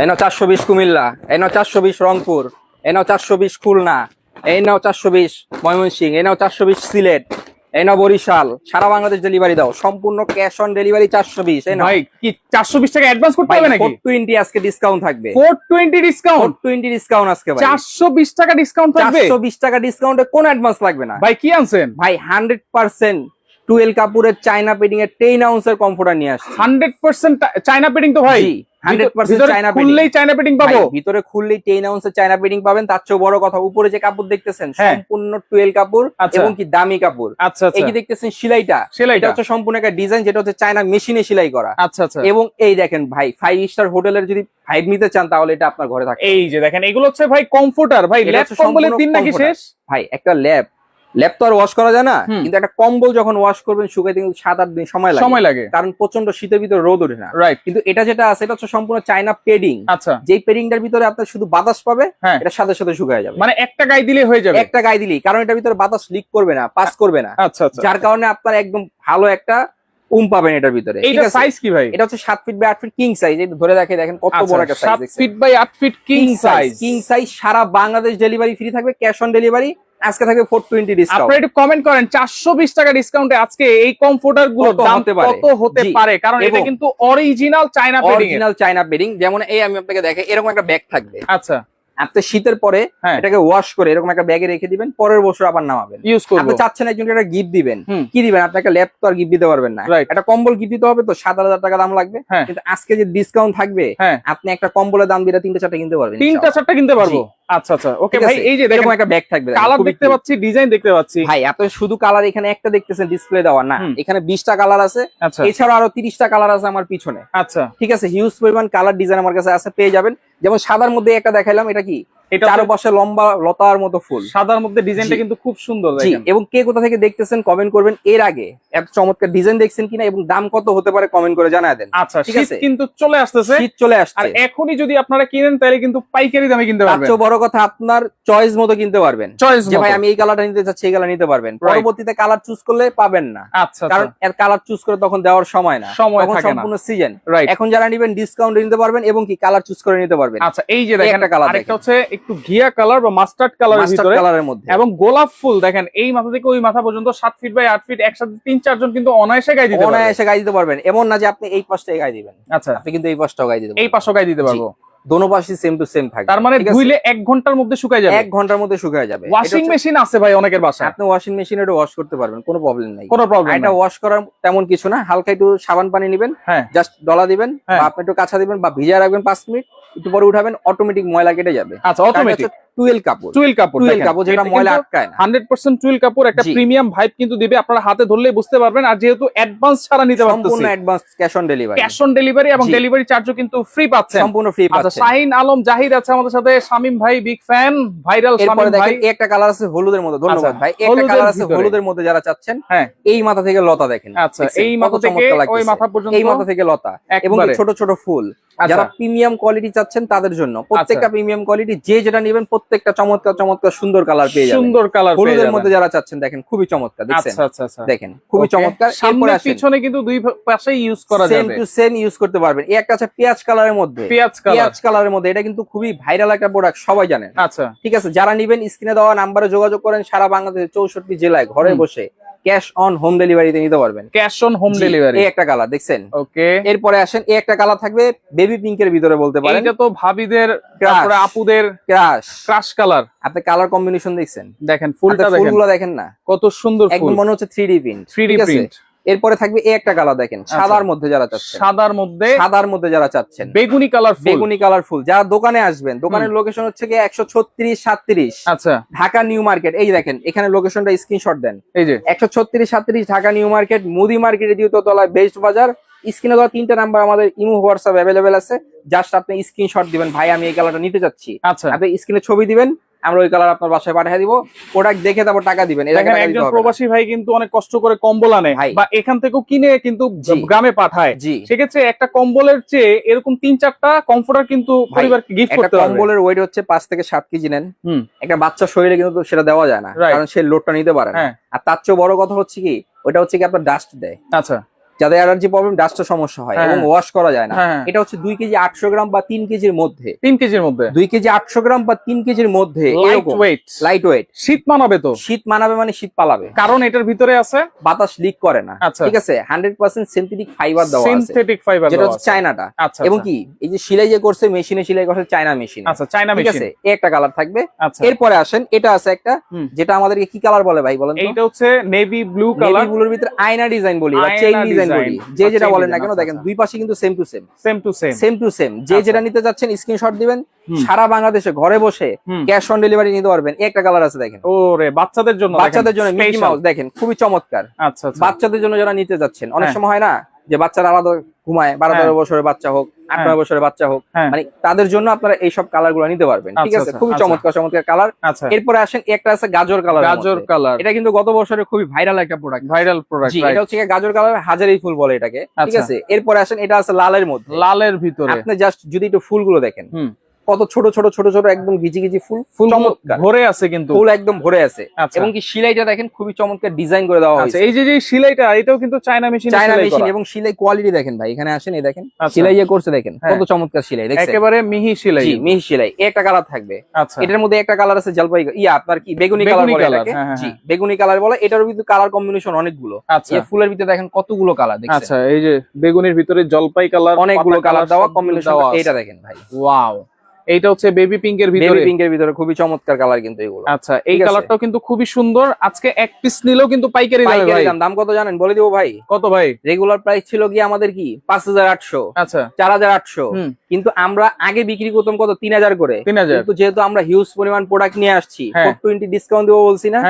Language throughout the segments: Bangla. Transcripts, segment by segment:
এই নাও 420 কুমিল্লা, এই নাও 420 রংপুর, এই নাও 420 খুলনা, এই নাও 420 ময়মনসিংহ, এই নাও 420 সিলেট, এই নাও বরিশাল। সারা বাংলাদেশ ডেলিভারি দাও, সম্পূর্ণ ক্যাশ অন ডেলিভারি 420। এই নাও ভাই কি 420 টাকা অ্যাডভান্স করতে হবে নাকি? 420 আজকে ডিসকাউন্ট থাকবে। 420 ডিসকাউন্ট, 420 ডিসকাউন্ট আজকে ভাই। 420 টাকা ডিসকাউন্ট থাকবে। 420 টাকা ডিসকাউন্টে কোনো অ্যাডভান্স লাগবে না ভাই কি আনছেন? ভাই 100% টুয়েল কাপুরের চায়না পেডিং এর 10 আউন্সের কমফোর্টার নিয়ে আসছি। 100% চায়না পেডিং তো ভাই? জি 100% চায়না পেডিং। খুললেই চায়না পেডিং পাবো? ভিতরে খুললেই 10 আউন্সের চায়না পেডিং পাবেন। তার চেয়ে বড় কথা, উপরে যে কাপড় দেখতেছেন সম্পূর্ণ টুয়েল কাপড় এবং কি দামি কাপড়। আচ্ছা আচ্ছা। এই কি দেখতেছেন সেলাইটা, এটা হচ্ছে সম্পূর্ণ একটা ডিজাইন যেটা হচ্ছে চায়না মেশিনে সেলাই করা। আচ্ছা আচ্ছা। এবং এই দেখেন ভাই 5 স্টার হোটেলের যদি ভাইব নিতে চান তাহলে এটা আপনার ঘরে থাকে। এই যে দেখেন এগুলো হচ্ছে ভাই কমফোর্টার। ভাই ল্যাপ কম্বলের দিন নাকি শেষ? ভাই একটা ল্যাপ তো আর ওয়াশ করা যায় না, কিন্তু একটা কম্বল যখন ওয়াশ করবেন শুকাইতে কিন্তু 7-8 দিন সময় লাগে, কারণ প্রচন্ড শীতের ভিতরে রোদ ওঠে না। রাইট। কিন্তু এটা যেটা আছে এটা হচ্ছে সম্পূর্ণ চায়না পেডিং। আচ্ছা। যেই পেডিংটার ভিতরে আপনার শুধু বাতাস পাবে, এটা সাথে সাথে শুকায় যাবে। মানে একটা গায়ে দিলে হয়ে যাবে? একটা গায়ে দিলেই, কারণ এটার ভিতরে বাতাস লিক করবে না, পাস করবে না। আচ্ছা আচ্ছা। যার কারণে আপনার একদম ভালো একটা পাবেন এটার ভিতরে। এইটা সাইজ কি ভাই? এটা হচ্ছে 7 feet by 8 feet king size. এই ধরে দেখেন কত বড় একটা size. 7 feet by 8 feet king size. King size সারা বাংলাদেশ ডেলিভারি ফ্রি থাকবে, ক্যাশ অন ডেলিভারি। আজকে থাকবে 420 ডিসকাউন্ট। আপনারা একটু কমেন্ট করেন 420 টাকা ডিসকাউন্টে আজকে এই কমফোর্টার গুলো দাম কত হতে পারে, কারণ এটা কিন্তু original China padding. Original China padding. যেমন এই আমি আপনাকে দেখাই, এরকম একটা ব্যাগ থাকবে। আচ্ছা। আপনি শীতের পরে এটাকে ওয়াশ করে এরকম একটা ব্যাগে রেখে দিবেন, পরের বছর আবার নামাবেন, ইউজ করবেন। আপনি চাচ্ছেন একজনকে একটা গিফট দিবেন, কি দিবেন? আপনাকে ল্যাপ তো আর গিফট দিতে পারবেন না, একটা কম্বল গিফট দিতে হবে, তো 7,000 টাকা দাম লাগবে। কিন্তু আজকে যে ডিসকাউন্ট থাকবে, আপনি একটা কম্বলের দাম দিয়ে 3টা-4টা কিনতে পারবেন। 3টা-4টা কিনতে পারবো? আচ্ছা আচ্ছা। ওকে ভাই, এই যে দেখেন একটা ব্যাগ থাকবে, কালার দেখতে পাচ্ছি, ডিজাইন দেখতে পাচ্ছি। ভাই আপনি শুধু কালার এখানে একটা দেখতেছেন ডিসপ্লে দেওয়া না, এখানে 20টা কালার আছে। এছাড়া আরো 30টা কালার আছে আমার পিছনে। আচ্ছা ঠিক আছে, হিউজ পরিমাণ কালার ডিজাইন আমার কাছে আছে, পেয়ে যাবেন। যেমন সাদার মধ্যে একটা দেখাইলাম, এটা কি চারপাশে লম্বা লতার মতো ফুল, সাদার মধ্যে ডিজাইনটা কিন্তু খুব সুন্দর। এবং কে কোথা থেকে দেখতেছেন কমেন্ট করবেন, এর আগে এত চমৎকার ডিজাইন দেখছেন কিনা এবং দাম কত হতে পারে কমেন্ট করে জানায় দেন। আচ্ছা ঠিক আছে, কিন্তু চলে আসতেছে, শীত চলে আসছে, আর এখনই যদি আপনারা কিনেন তাহলে কিন্তু পাইকারি দামে কিনতে পারবেন। তার বড় কথা আপনার চয়েস মতো কিনতে পারবেন, যে ভাই আমি এই কালারটা নিতে চাচ্ছি, এই কালার নিতে পারবেন। পরবর্তীতে কালার চুজ করলে পাবেন না, কারণ এর কালার চুজ করে তখন দেওয়ার সময় না, তখন সম্পূর্ণ সিজন। এখন যারা নেবেন ডিসকাউন্ট নিতে পারবেন এবং কি কালার চুজ করে নিতে পারবেন। আচ্ছা এই যে দেখেন একটা কালার, আরেকটা হচ্ছে একটু ঘিয়া কালার বা মাস্টার্ড কালারের ভিতরে, কালারের মধ্যে, এবং গোলাপ ফুল দেখেন এই মাথা থেকে ওই মাথা পর্যন্ত 7 ফিট বাই 8 ফিট, একসাথে 3-4 জন কিন্তু অনায়াসে গায়ে দিতে পারবেন। এমন না যে আপনি এই পাশটাই গায়ে দিবেন, আচ্ছা আপনি কিন্তু এই পাশটাও গায়ে দিতে পারবেন, এই পাশও গায়ে দিতে পারবো। দোনো পাশই সেম টু সেম থাকবে। তার মানে ধুইলে 1 ঘন্টার মধ্যে শুকায় যাবে। 1 ঘন্টার মধ্যে শুকায় যাবে। ওয়াশিং মেশিন আছে ভাই অনেকের বাসায়, আপনি ওয়াশিং মেশিনে এটা ওয়াশ করতে পারবেন, কোনো প্রবলেম নাই, কোনো প্রবলেম নাই। এটা ওয়াশ করার তেমন কিছু না, হালকা একটু সাবান পানি নেবেন, জাস্ট ডলা দিবেন, বা আপনি একটু কাঁচা দিবেন বা ভিজিয়ে রাখবেন 5 মিনিট, একটু পরে উঠাবেন, অটোমেটিক ময়লা কেটে যাবে। আচ্ছা অটোমেটিক টুয়েল কাপড় যেটা ময়লা আটকায় না, 100% টুয়েল কাপড়, একটা প্রিমিয়াম ভাইব কিন্তু দিবে। আপনারা হাতে ধরলেই বুঝতে পারবেন। আর যেহেতু অ্যাডভান্স ছাড়া নিতে পারতেছেন, সম্পূর্ণ অ্যাডভান্স, ক্যাশ অন ডেলিভারি, এবং ডেলিভারি চার্জও কিন্তু ফ্রি পাচ্ছেন, সম্পূর্ণ ফ্রি পাচ্ছেন। আচ্ছা শাহিন আলম জাহিদ আছে আমাদের সাথে, শামিম ভাই বিগ ফ্যান, ভাইরাল শামিম ভাই। একটা কালার আছে হলুদের মধ্যে, ধন্যবাদ ভাই। একটা কালার আছে হলুদের মধ্যে, যারা চাচ্ছেন এই মাথা থেকে লতা দেখেন। আচ্ছা এই মাথা থেকে ওই মাথা পর্যন্ত, এই মাথা থেকে লতা এবং ছোট ছোট ফুল। যারা প্রিমিয়াম কোয়ালিটি চাচ্ছেন তাদের জন্য, প্রত্যেকটা প্রিমিয়াম কোয়ালিটি, যে যেটা নেবেন প্রত্যেকটা চমৎকার চমৎকার সুন্দর কালার পেয়ে যাবেন। সুন্দর কালার হলুদের মধ্যে যারা চাচ্ছেন দেখেন, খুবই চমৎকার, দেখছেন? আচ্ছা আচ্ছা দেখেন খুবই চমৎকার। সামনে পিছনে কিন্তু দুই পাশেই ইউজ করা যাবে, সেম টু সেম ইউজ করতে পারবেন। এই একটা আছে পেঁয়াজ কালারের মধ্যে, পেঁয়াজ কালারের মধ্যে, এটা কিন্তু খুবই ভাইরাল একটা প্রোডাক্ট, সবাই জানেন। আচ্ছা ঠিক আছে, যারা নেবেন স্ক্রিনে দেওয়া নাম্বারে যোগাযোগ করেন। সারা বাংলাদেশে 64 জেলায় ঘরে বসে ক্যাশ অন হোম ডেলিভারিতে নিতে পারবেন। Cash on home delivery. এই একটা কালার দেখছেন, ওকে। এরপরে আসেন, এই একটা কালার থাকবে বেবি পিঙ্কের ভিতরে, বলতে পারেন এটা তো ভাবিদের, তারপরে আপুদের ক্রাশ কালার। আপনি কালার কম্বিনেশন দেখছেন, দেখেন ফুলটা, ফুলগুলো দেখেন না কত সুন্দর, একদম মনে হচ্ছে 3D প্রিন্ট। এরপরে থাকবে এই একটা কালার দেখেন, সাদার মধ্যে যারা চাচ্ছেন, সাদার মধ্যে যারা চাচ্ছেন, বেগুনি কালার ফুল। যারা দোকানে আসবেন, দোকানের লোকেশন হচ্ছে কি 136-37, আচ্ছা ঢাকা নিউ মার্কেট। এই দেখেন এখানে লোকেশনটা স্ক্রিনশট দেন, এই যে 136-37 ঢাকা নিউ মার্কেট, মুদি মার্কেটের দ্বিতীয় তলায় বেস্ট বাজার। স্ক্রিনে দেওয়া 3টা নাম্বার আমাদের ইমো হোয়াটসঅ্যাপ অ্যাভেলেবেল আছে, জাস্ট আপনি স্ক্রিনশট দিবেন, ভাই আমি এই কালারটা নিতে চাচ্ছি। আচ্ছা আপনি স্ক্রিনে ছবি দিবেন, আমরা ওই কালার আপনার বাসায় পাঠিয়ে দিব, প্রোডাক্ট দেখে তারপর টাকা দিবেন। একজন প্রবাসী ভাই কিন্তু অনেক কষ্ট করে কম্বল আনে, বা এখান থেকেও কিনে কিন্তু গ্রামে পাঠায়, সেক্ষেত্রে একটা কম্বলের চেয়ে এরকম 3-4টা কমফোর্টার কিন্তু পরিবারকে গিফট করতে হবে। কম্বলের ওয়েট হচ্ছে 5 থেকে 7 কেজি নেন, একটা বাচ্চা শরীরে কিন্তু সেটা দেওয়া যায় না, কারণ সে লোডটা নিতে পারে না। আর তার চেয়ে বড় কথা হচ্ছে কি, ওটা হচ্ছে কি আপনার ডাস্ট দেয়। আচ্ছা যাদের অ্যালার্জি প্রবলেম, ডাস্টের সমস্যা হয় এবং ওয়াশ করা যায় না, এটা হচ্ছে 2 কেজি 800 গ্রাম বা 3 কেজির মধ্যে। 3 কেজির মধ্যে 2 কেজি 800 গ্রাম বা 3 কেজির মধ্যে, লাইট ওয়েট। শীত মানাবে তো, শীত মানাবে মানে শীত পালাবে, কারণ এটার ভিতরে আছে বাতাস লিক করে না। ঠিক আছে, 100% সিনথেটিক ফাইবার দেওয়া আছে, সিনথেটিক ফাইবার যেটা হচ্ছে চায়নাটা। এবং কি এই যে সেলাই যে করছে, মেশিনে সেলাই করছে চায়না মেশিন। আচ্ছা, চায়না মেশিন। ঠিক আছে, একটা কালার থাকবে। এরপরে আসেন, এটা আছে একটা, যেটা আমাদেরকে কি কালার বলে ভাই বলেন তো? এইটা হচ্ছে নেভি ব্লু কালার। নেভি ব্লুর ভিতরে আয়না ডিজাইন বলি বা চেইন ডিজাইন বলি, যে যেটা বলেন না কেন, দেখেন দুই পাশে কিন্তু সেম টু সেম। যে যেটা নিতে যাচ্ছেন স্ক্রিনশট দিবেন, সারা বাংলাদেশে ঘরে বসে ক্যাশ অন ডেলিভারি নিতে পারবেন। একটা কালার আছে দেখেন, ওরে বাচ্চাদের জন্য মিকি মাউস দেখেন, খুবই চমৎকার। আচ্ছা, বাচ্চাদের জন্য যারা নিতে যাচ্ছেন, অনেক সময় হয় না যে বাচ্চারা আলাদা ঘুমায়, 12-13 বছরের বাচ্চা হোক, 8-9 বছরের বাচ্চা হোক, মানে তাদের জন্য আপনারা এইসব কালার গুলো নিতে পারবেন। ঠিক আছে, খুবই চমৎকার কালার। এরপরে আসেন, একটা আছে গাজর কালার। এটা কিন্তু গত বছরে খুবই ভাইরাল একটা প্রোডাক্ট। এটা হচ্ছে গাজর কালার, হাজারি ফুল বলে এটাকে। ঠিক আছে, এরপরে আসেন, এটা আছে লালের মধ্যে, লালের ভিতরে। আপনি জাস্ট যদি একটু ফুলগুলো দেখেন, কত ছোট ছোট ছোট ছোট একদম ঘিচি ঘিচি ফুল চমৎকার ভরে আছে, কিন্তু ফুল একদম ভরে আছে। এবং কি সেলাইটা দেখেন, খুবই চমৎকার ডিজাইন করে দেওয়া হয়েছে। এই যে সেলাইটা, এটাও কিন্তু চায়না মেশিন। এবং সেলাই কোয়ালিটি দেখেন ভাই, এখানে আসেন, এই দেখেন সেলাই যে করছে, দেখেন কত চমৎকার সেলাই, দেখছেন একেবারে মিহি সেলাই। মিহি সেলাই। একটা কালার থাকবে। এটার মধ্যে একটা কালার আছে জলপাই, আপনার কি বেগুনি কালার বলে এটাকে। জি, বেগুনি কালার বলে। এটার ভিতরে কালার কম্বিনেশন অনেকগুলো। এই ফুলের ভিতরে দেখেন কতগুলো কালার, দেখছেন। আচ্ছা, এই যে বেগুনির ভিতরে জলপাই কালার, অনেকগুলো কালার দেওয়া কম্বিনেশন। এটা দেখেন ভাই, ওয়াও। এইটা হচ্ছে বেবি পিঙ্কের ভিতরে, খুবই চমৎকার কালার কিন্তু এগুলো। আচ্ছা, এই কালারটাও কিন্তু খুবই সুন্দর। আজকে এক পিস নিলেও কিন্তু পাইকারি দাম কত জানেন? বলে দিব ভাই। কত ভাই? রেগুলার প্রাইস ছিল কি আমাদের কি 5800, আচ্ছা 4800, কিন্তু আমরা আগে বিক্রি করতাম কত 3000 করে। কিন্তু যেহেতু আমরা হিউজ পরিমাণ প্রোডাক্ট নিয়ে আসছি, 420 ডিসকাউন্ট দেবো বলছি না,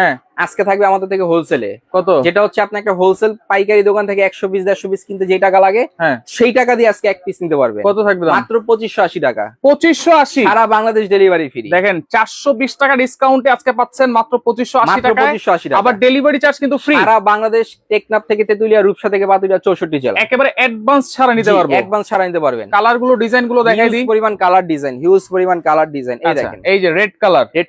আজকে থাকবে আমাদের থেকে হোলসেলে। কত? যেটা হচ্ছে আপনি একটা হোলসেল পাইকারি দোকান থেকে 100 পিস 150 পিস কিনতে যে টাকা লাগে, সেই টাকা দিয়ে আজকে এক পিস নিতে পারবে। কত থাকবে? মাত্র 2580 টাকা। 2580, সারা বাংলাদেশ ডেলিভারি ফ্রি। দেখেন 420 টাকা ডিসকাউন্টে আজকে পাচ্ছেন মাত্র 2580 টাকা। আবার ডেলিভারি চার্জ কিন্তু ফ্রি। সারা বাংলাদেশ, টেকনাফ থেকে তেতুলিয়া, রূপসা থেকে পাতুলিয়া, 64 জেলা। একেবারে অ্যাডভান্স ছাড়া নিতে পারবেন। অ্যাডভান্স ছাড়া নিতে পারবেন। কালার গুলো, ডিজাইন গুলো দেখাই দিই। পরিমাণ কালার ডিজাইন, হিউজ পরিমাণ কালার ডিজাইন। এই দেখেন, এই যে রেড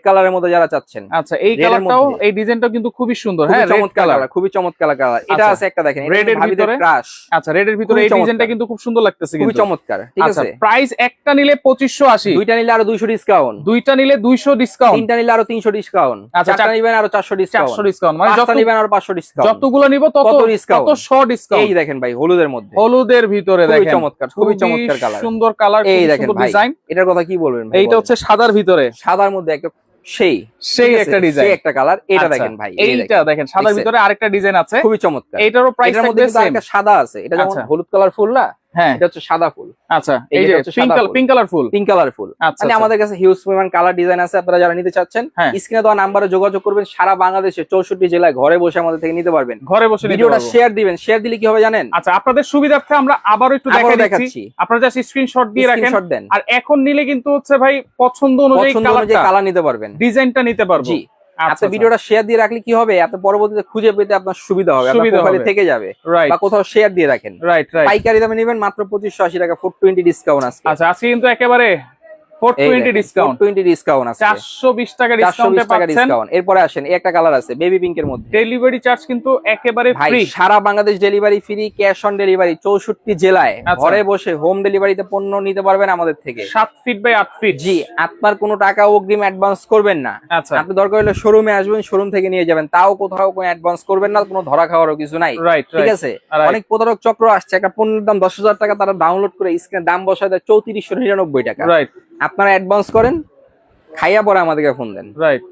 কালারের মধ্যে যারা চাচ্ছেন। আচ্ছা, এই কালারটাও, এই ডিজাইনটাও কিন্তু খুবই সুন্দর। হ্যাঁ, চমৎকার কালার, খুবই চমৎকার কালার। এটা আছে একটা দেখেন, রেড এর ভিতরে ক্রাশ। আচ্ছা, রেড এর ভিতরে এই ডিজাইনটা কিন্তু খুব সুন্দর লাগতেছে, খুবই চমৎকার। ঠিক আছে, প্রাইস একটা নিলে 2580, দুইটা নিলে আরো 200 ডিসকাউন্ট, দুইটা নিলে 200 ডিসকাউন্ট, তিনটা নিলে আরো 300 ডিসকাউন্ট, চারটা নিবেন আরো 400 ডিসকাউন্ট, মানে যত নিবেন আরো 500 ডিসকাউন্ট, যতগুলো নিব তত ডিসকাউন্ট, তত 100 ডিসকাউন্ট। এই দেখেন ভাই, হলুদের মধ্যে, হলুদের ভিতরে দেখেন, চমৎকার, খুবই চমৎকার কালার, সুন্দর কালার, এই দেখেন ডিজাইন। এটার কথা কি বলবেন? এইটা হচ্ছে সাদার ভিতরে, সাদার মধ্যে একটা সেই একটা ডিজাইন, সেই একটা কালার। এটা দেখেন ভাই, এইটা দেখেন সাদার ভিতরে আরেকটা ডিজাইন আছে, খুবই চমৎকার। এইটারও প্রাইস থাকবে সেম। একটা সাদা আছে, এটা যেমন হলুদ কালার ফুল না, এটা হচ্ছে সাদা ফুল। আচ্ছা, এই যে পিঙ্ক কালার ফুল। মানে আমাদের কাছে হিউজ পরিমাণ কালার ডিজাইন আছে। আপনারা যারা নিতে চাচ্ছেন, স্ক্রিনে দেওয়া নাম্বারে যোগাযোগ করবেন। সারা বাংলাদেশে 64 জেলায় ঘরে বসে আমাদের থেকে নিতে পারবেন। ঘরে বসে ভিডিওটা শেয়ার দিবেন। শেয়ার দিলে কি হবে জানেন? আচ্ছা, আপনাদের সুবিধার্থে আমরা আবারো একটু দেখাচ্ছি। আপনারা জাস্ট স্ক্রিনশট দিয়ে রাখেন। আর এখন নিলে কিন্তু হচ্ছে ভাই পছন্দ অনুযায়ী কালার নিতে পারবেন, ডিজাইনটা নিতে পারবেন। জি, আপনি ভিডিওটা শেয়ার দিয়ে রাখলে কি হবে, আপনি পরবর্তীতে খুঁজে পেতে আপনার সুবিধা হবে, আপনার প্রোফাইলে থেকে যাবে। বা কোথাও শেয়ার দিয়ে রাখেন। পাইকারি দামে নেবেন মাত্র 2580 টাকা, 420 ডিসকাউন্ট আছে। আচ্ছা, আজকে কিন্তু একেবারে 420 ডিসকাউন্ট, 420 ডিসকাউন্ট আছে, 420 টাকা ডিসকাউন্টে পাচ্ছেন। এরপরে আসেন, একটা কালার আছে বেবি পিঙ্কের মধ্যে, ডেলিভারি চার্জ কিন্তু একেবারে ফ্রি। সারা Bangladesh delivery free, cash on delivery, 64 জেলায় ঘরে বসে হোম ডেলিভারিতে পণ্য নিতে পারবেন আমাদের থেকে। 7 ফিট বাই 8 ফিট। জি, আপনার কোনো টাকা অগ্রিম অ্যাডভান্স করবেন না। আচ্ছা, আপনি দরকার হলে শোরুমে আসবেন, শোরুম থেকে নিয়ে যাবেন, তাও কোথাও কোনো অ্যাডভান্স করবেন না, কোনো ধরা খাওয়ারও কিছু নাই। ঠিক আছে, অনেক প্রতারক চক্র আসছে, একটা পণ্যের দাম 10,000 টাকা, তারা ডাউনলোড করে স্ক্রিনে দাম বসায় দেয় 3499 টাকা। আপনারা অ্যাডভান্স করেন, খাইয়া পরে আমাদেরকে ফোন দেন।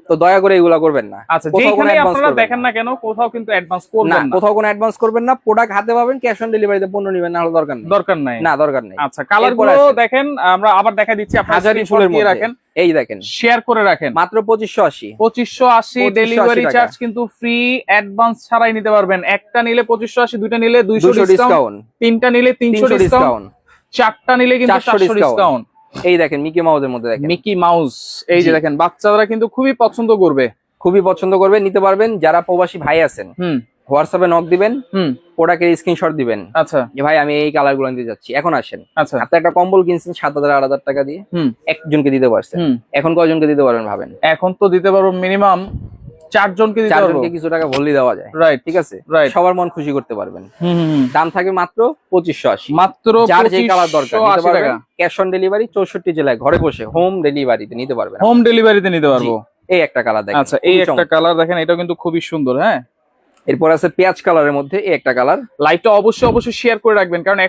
তো দয়া করে এগুলা করবেন না। আচ্ছা, যেখানে আপনারা দেখেন না কেন, কোথাও কিন্তু অ্যাডভান্স করবেন না, কোথাও কোনো অ্যাডভান্স করবেন না। প্রোডাক্ট হাতে পাবেন, ক্যাশ অন ডেলিভারিতে পণ্য নেবেন, না হলে দরকার নাই। দরকার নেই। আচ্ছা, কালারগুলো দেখেন, আমরা আবার দেখা দিচ্ছি। আপনারা হাজারি ফুলের মধ্যে রাখেন, এই দেখেন, শেয়ার করে রাখেন। মাত্র 2580, ডেলিভারি চার্জ কিন্তু ফ্রি, অ্যাডভান্স ছাড়াই নিতে পারবেন। একটা নিলে 2580, দুইটা নিলে 200 ডিসকাউন্ট, তিনটা নিলে 300 ডিসকাউন্ট, চারটা নিলে কিন্তু 400 ডিসকাউন্ট। এই দেখেন মিকি মাউসের মধ্যে, দেখেন মিকি মাউস, এই যে দেখেন, বাচ্চারা কিন্তু খুবই পছন্দ করবে, নিতে পারবেন। যারা প্রবাসী ভাই আছেন, হোয়াটসঅ্যাপে নক দিবেন, প্রোডাক্টের স্ক্রিনশট দিবেন। আচ্ছা, যে ভাই আমি এই কালার গুলো নিতে যাচ্ছি, এখন আসেন। আচ্ছা, আপনি একটা কম্বল কিনছেন 7,000 8,000 টাকা দিয়ে, একজনকে দিতে পারছেন। এখন কয়জনকে দিতে পারবেন ভাবেন? এখন তো দিতে পারবো মিনিমাম চারজনকে দিতে পারবো, চারজনকে কিছু টাকা ভল্লি দেওয়া যায়। রাইট, ঠিক আছে, রাইট, সবার মন খুশি করতে পারবেন। দাম থাকবে মাত্র 2580, মাত্র যার যে কালার দরকার নিতে 2580 পারবেন। টাকা। ক্যাশ অন ডেলিভারি 64 জেলায় ঘরে বসে হোম ডেলিভারিতে নিতে পারবেন। হোম ডেলিভারিতে নিতে পারবো। এই একটা কালার দেখেন, আচ্ছা, এই একটা কালার দেখেন, এটাও কিন্তু খুবই সুন্দর। হ্যাঁ, এরপর আছে পেঁয়াজ কালারের মধ্যে এই একটা কালার। লাইভটা অবশ্যই শেয়ার করে রাখবেন, কারণ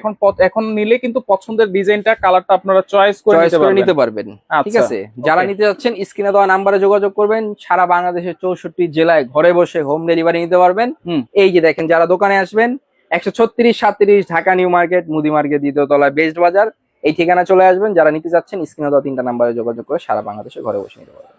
এখন নিলে কিন্তু পছন্দের ডিজাইনটা, কালারটা আপনারা চয়েস করে নিতে পারবেন। ঠিক আছে, যারা নিতে যাচ্ছেন স্ক্রিনে দেওয়া নাম্বারে যোগাযোগ করবেন। সারা বাংলাদেশের 64 জেলায় ঘরে বসে হোম ডেলিভারি নিতে পারবেন। এই যে দেখেন, যারা দোকানে আসবেন 136-37 ঢাকা নিউ মার্কেট, মুদি মার্কেট, দ্বিতীয় তলায় বেস্ট বাজার, এই ঠিকানা চলে আসবেন। যারা নিতে যাচ্ছেন স্ক্রিনে দেওয়া 3টা নাম্বারে যোগাযোগ করে সারা বাংলাদেশে ঘরে বসে নিতে পারবেন।